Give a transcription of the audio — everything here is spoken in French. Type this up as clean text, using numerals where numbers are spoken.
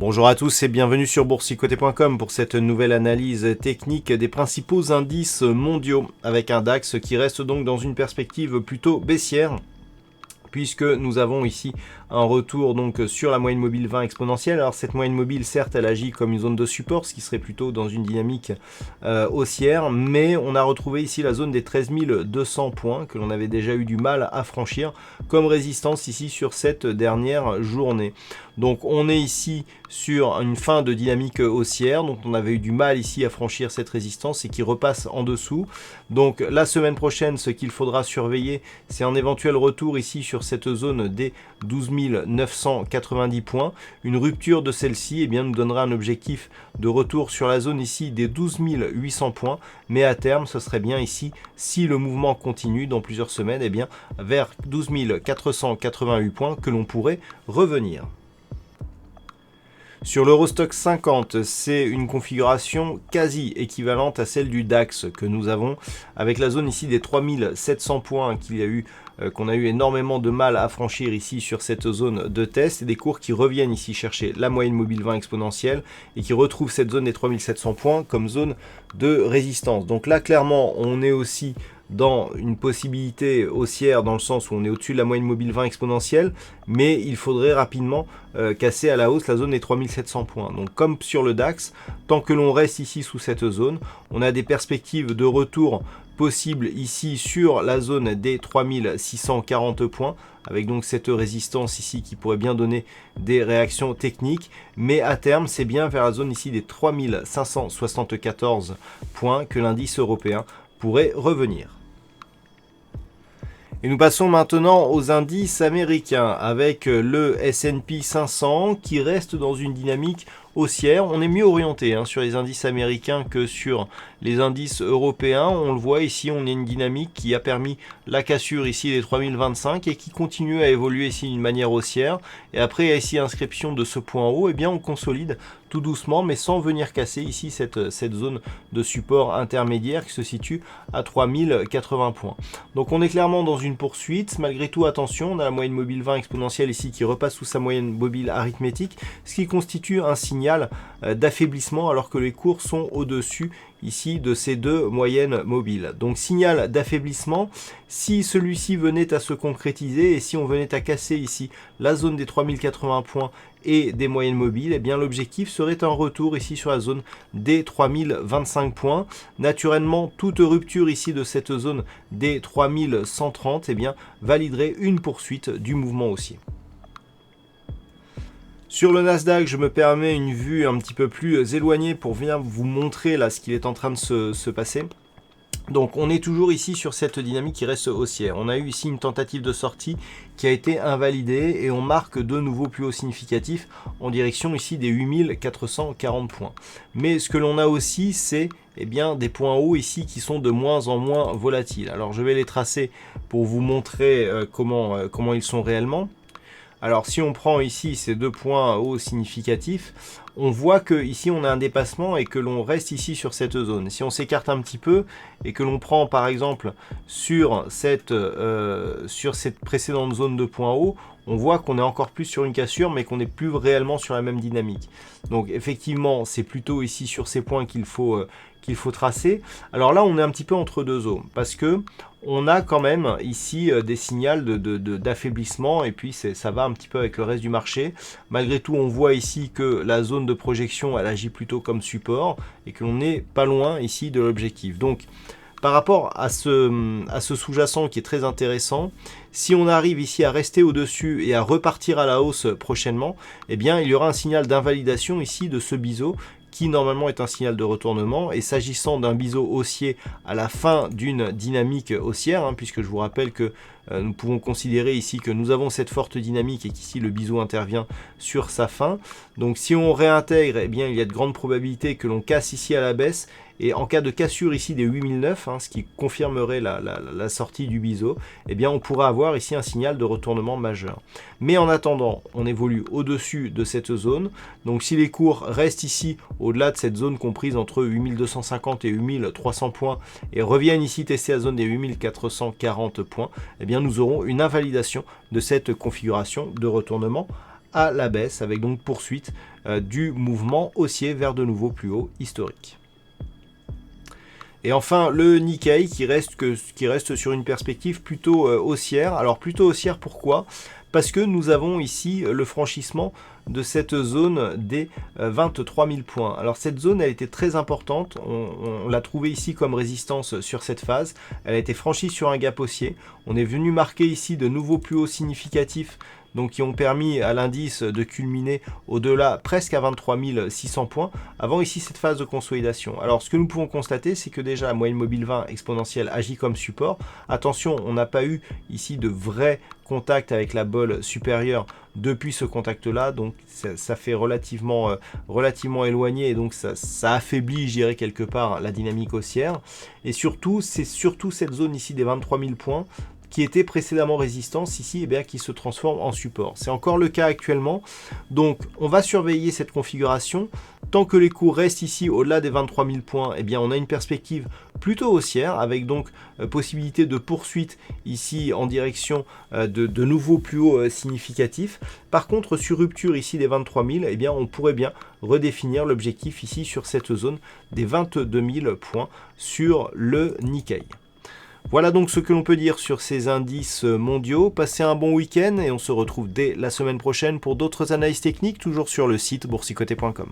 Bonjour à tous et bienvenue sur boursicoté.com pour cette nouvelle analyse technique des principaux indices mondiaux avec un DAX qui reste donc dans une perspective plutôt baissière, puisque nous avons ici un retour donc sur la moyenne mobile 20 exponentielle. Alors cette moyenne mobile, certes, elle agit comme une zone de support, ce qui serait plutôt dans une dynamique haussière, mais on a retrouvé ici la zone des 13 200 points que l'on avait déjà eu du mal à franchir comme résistance ici sur cette dernière journée. Donc on est ici sur une fin de dynamique haussière, donc on avait eu du mal ici à franchir cette résistance et qui repasse en dessous. Donc la semaine prochaine, ce qu'il faudra surveiller, c'est un éventuel retour ici sur cette zone des 12 990 points. Une rupture de celle-ci nous donnera un objectif de retour sur la zone ici des 12 800 points, mais à terme ce serait bien ici, si le mouvement continue dans plusieurs semaines, vers 12 488 points que l'on pourrait revenir. Sur l'Eurostoxx 50, c'est une configuration quasi équivalente à celle du DAX que nous avons, avec la zone ici des 3700 points qu'on a eu énormément de mal à franchir ici sur cette zone de test, et des cours qui reviennent ici chercher la moyenne mobile 20 exponentielle et qui retrouvent cette zone des 3700 points comme zone de résistance. Donc là, clairement, on est aussi dans une possibilité haussière dans le sens où on est au-dessus de la moyenne mobile 20 exponentielle, mais il faudrait rapidement casser à la hausse la zone des 3700 points. Donc comme sur le DAX, tant que l'on reste ici sous cette zone, on a des perspectives de retour possibles ici sur la zone des 3640 points, avec donc cette résistance ici qui pourrait bien donner des réactions techniques, mais à terme c'est bien vers la zone ici des 3574 points que l'indice européen pourrait revenir. Et nous passons maintenant aux indices américains avec le S&P 500 qui reste dans une dynamique haussière. On est mieux orienté sur les indices américains que sur les indices européens. On le voit ici, on a une dynamique qui a permis la cassure ici des 3025 et qui continue à évoluer ici d'une manière haussière. Et après ici inscription de ce point haut, on consolide tout doucement mais sans venir casser ici cette zone de support intermédiaire qui se situe à 3080 points. Donc on est clairement dans une poursuite. Malgré tout, attention, on a la moyenne mobile 20 exponentielle ici qui repasse sous sa moyenne mobile arithmétique, ce qui constitue un signal d'affaiblissement alors que les cours sont au-dessus ici de ces deux moyennes mobiles. Donc signal d'affaiblissement, si celui-ci venait à se concrétiser et si on venait à casser ici la zone des 3080 points et des moyennes mobiles, l'objectif serait un retour ici sur la zone des 3025 points. Naturellement, toute rupture ici de cette zone des 3130 validerait une poursuite du mouvement haussier. Sur le Nasdaq, je me permets une vue un petit peu plus éloignée pour venir vous montrer là ce qu'il est en train de se passer. Donc on est toujours ici sur cette dynamique qui reste haussière. On a eu ici une tentative de sortie qui a été invalidée et on marque de nouveaux plus hauts significatifs en direction ici des 8440 points. Mais ce que l'on a aussi, c'est des points hauts ici qui sont de moins en moins volatiles. Alors je vais les tracer pour vous montrer comment ils sont réellement. Alors si on prend ici ces deux points hauts significatifs, on voit que ici on a un dépassement et que l'on reste ici sur cette zone. Si on s'écarte un petit peu et que l'on prend par exemple sur cette précédente zone de points hauts, on voit qu'on est encore plus sur une cassure mais qu'on n'est plus réellement sur la même dynamique. Donc effectivement c'est plutôt ici sur ces points qu'il faut tracer. Alors là on est un petit peu entre deux eaux parce que on a quand même ici des signaux d'affaiblissement et puis ça va un petit peu avec le reste du marché. Malgré tout on voit ici que la zone de projection elle agit plutôt comme support et que l'on n'est pas loin ici de l'objectif. Donc par rapport à ce sous-jacent qui est très intéressant, si on arrive ici à rester au-dessus et à repartir à la hausse prochainement, il y aura un signal d'invalidation ici de ce biseau qui normalement est un signal de retournement. Et s'agissant d'un biseau haussier à la fin d'une dynamique haussière, puisque je vous rappelle que nous pouvons considérer ici que nous avons cette forte dynamique et qu'ici le biseau intervient sur sa fin. Donc si on réintègre, il y a de grandes probabilités que l'on casse ici à la baisse. Et en cas de cassure ici des 8009, ce qui confirmerait la sortie du biseau, on pourra avoir ici un signal de retournement majeur. Mais en attendant, on évolue au-dessus de cette zone. Donc si les cours restent ici au-delà de cette zone comprise entre 8250 et 8300 points et reviennent ici tester la zone des 8440 points, nous aurons une invalidation de cette configuration de retournement à la baisse avec donc poursuite du mouvement haussier vers de nouveaux plus hauts historiques. Et enfin, le Nikkei qui reste sur une perspective plutôt haussière. Alors plutôt haussière, pourquoi ? Parce que nous avons ici le franchissement de cette zone des 23 000 points. Alors cette zone, elle était très importante. On l'a trouvée ici comme résistance sur cette phase. Elle a été franchie sur un gap haussier. On est venu marquer ici de nouveaux plus hauts significatifs, donc qui ont permis à l'indice de culminer au-delà, presque à 23 600 points, avant ici cette phase de consolidation. Alors ce que nous pouvons constater, c'est que déjà la moyenne mobile 20 exponentielle agit comme support. Attention, on n'a pas eu ici de vrai contact avec la bolle supérieure depuis ce contact-là, donc ça fait relativement éloigné, et donc ça affaiblit, je dirais, quelque part la dynamique haussière. Et surtout, c'est surtout cette zone ici des 23 000 points qui était précédemment résistance ici, et bien qui se transforme en support. C'est encore le cas actuellement, donc on va surveiller cette configuration. Tant que les cours restent ici au-delà des 23 000 points, et bien on a une perspective plutôt haussière, avec donc possibilité de poursuite ici en direction de nouveaux plus hauts significatifs. Par contre, sur rupture ici des 23 000, et bien on pourrait bien redéfinir l'objectif ici sur cette zone des 22 000 points sur le Nikkei. Voilà donc ce que l'on peut dire sur ces indices mondiaux. Passez un bon week-end et on se retrouve dès la semaine prochaine pour d'autres analyses techniques, toujours sur le site boursicoté.com.